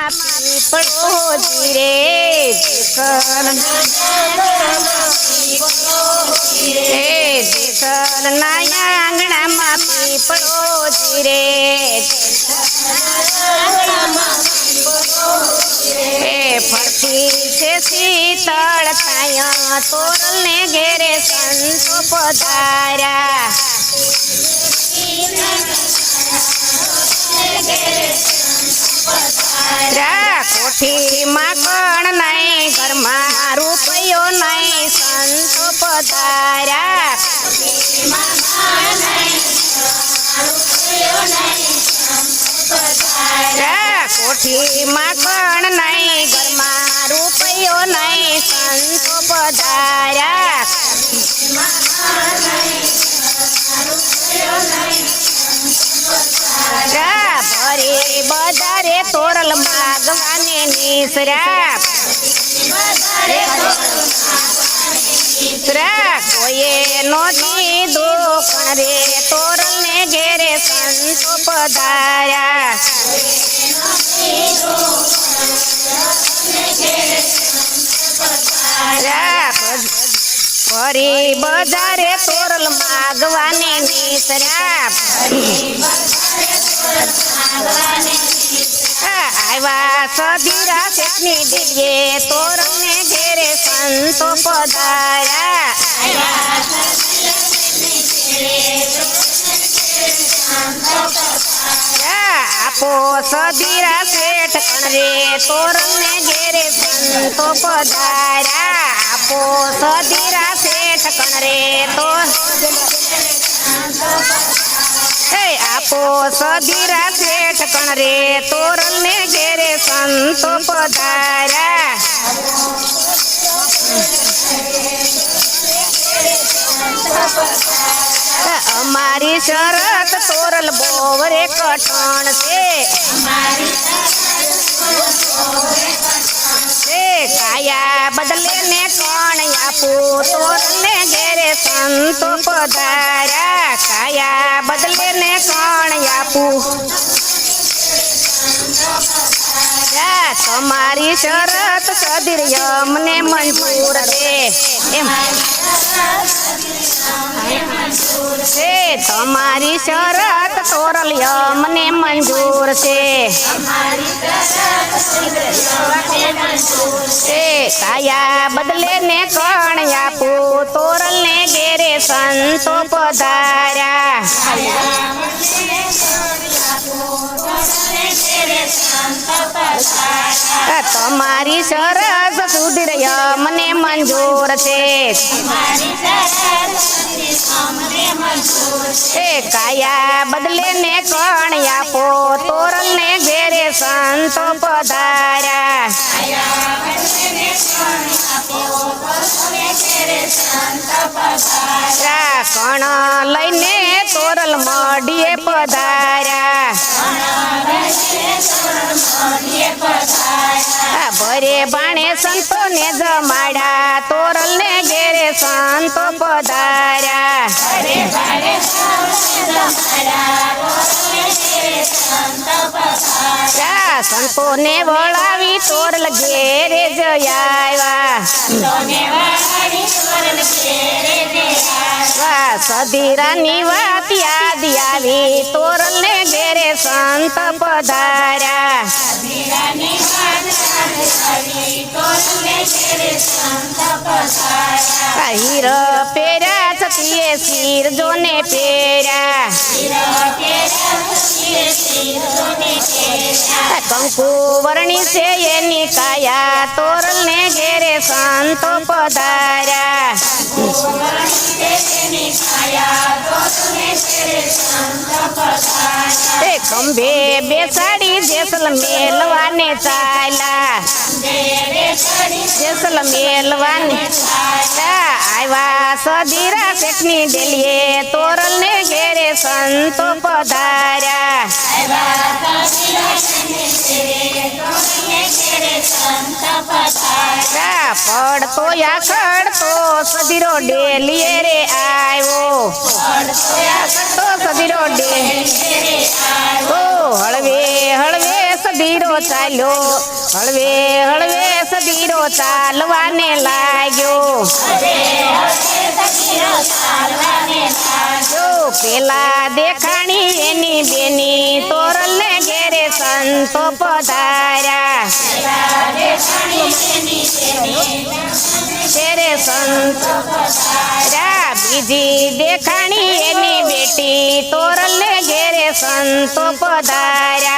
આંગણામાં પીપળો જીરે જેસલના આંગણામાં પીપળો જીરે ફરતી છે શીતળ છાયા તોરલને ઘેરે સંતો પધાર્યા કોઠીમાં કણ નહીં ઘરમાં રૂપિયો નહીં સંતો પધાર્યા કોઠીમાં કણ નહીં ઘરમાં રૂપિયો નહીં સંતો પધાર્યા ભરે બજારે તોરલ માગવાને નિસર્યા કોઈએ નો દીધો પણ રે તોરલ ને ઘેરે સંતો પધાર્યા ફરી બજારે તોરલ માગવાને નિસર્યા આવ્યા સધીરા શેઠની દિલ્હે તોરલ ને ઘેરે સંતો પધાર્યા આપો સધીરા શેઠ કણરે તોરલ ને ઘેરે સંતો પધાર્યા આપો સધીરા શેઠ કણરે તો આપો સધીરા શેઠ કણરે તોરલ ને ઘેરે સંતો પધાર્યા અમારી શરત તોરલ બોવરે કઠણ છે કાયા બદલે ને કોણ આપું તોરલ ને ઘેરે સંતો પધાર્યા કાયા બદલે ને કોણ આપું તમારી શરત સધીર અમને મંજૂર છે તમારી શરત તોરલ અમને મંજૂર છે કાયા બદલે ને કોણ આપું તોરલ ને ઘેરે સંતો પધાર્યા તમારી શરત સુધીર મને મંજૂર છે કાયા બદલે ને કોણ આપો તોરલ ને ઘેરે સંતો પધાર્યા કણ લઈને તોરલ મઢીએ પધાર્યા ભરે બાણે સંતો ને જમાડ્યા તોરલ ને ઘેરે સંતો પધાર્યા સંતો ને વળાવી તોરલ ઘેરે જયા સધીરાની વાત યાદ આવી તોરલ ને ઘેરે સંત પધાર્યા હીર પેર્યા છતીએ શીર જોને પેર્યા કંકુ વર્ણી છે એની કાયા તોરલ ને ઘેરે સંતો પધાર્યા ખંભે બેસાડી જેસલ મેલવાને ચાલ્યા જેસલ મેલવાને આવ્યા સધીરા શેઠની ડેલીએ તોરલ ને ઘેરે સંતો પધાર્યા પડતો આખડતો સધીરો ડેલીએ રે આવ્યો સધીરો ડે હળવે હળવે સદીરો ચાલ્યો હળવે હળવે સદીરો ચાલવાને લાગ્યો જો પેલા દેખાણી એની બેની તોરલને ઘેરે સંતો પધાર્યા ઘેરે સંતો પધાર્યા બીજી દેખાણી એની બેટી તોરલને ઘેરે સંતો પધાર્યા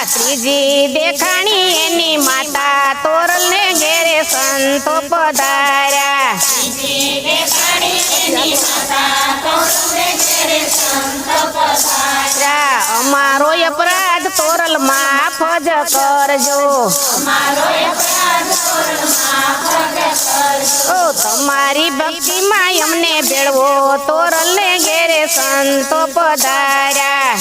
ત્રીજી દેખાણી એની માતા તોરલને ઘેરે સંતો પધાર્યા અમારો અપરાધ તોરલ માફ જ કરજો ઓ તમારી ભક્તિમાં અમને ભેળવો તોરલને ઘેરે સંતો પધાર્યા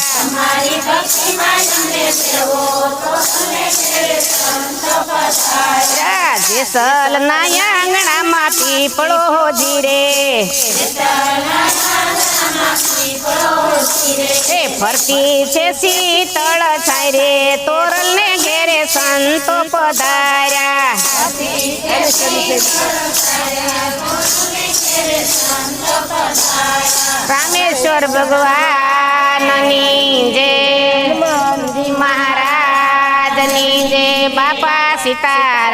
જેસલના આંગણામાં પીપળો જીરે એ ફરતી છે શીતળ છાય રે તોરલને ઘેરે સંતો પધાર્યા રામેશ્વર ભગવાનની જય મહારાજની જય બાપા સીતા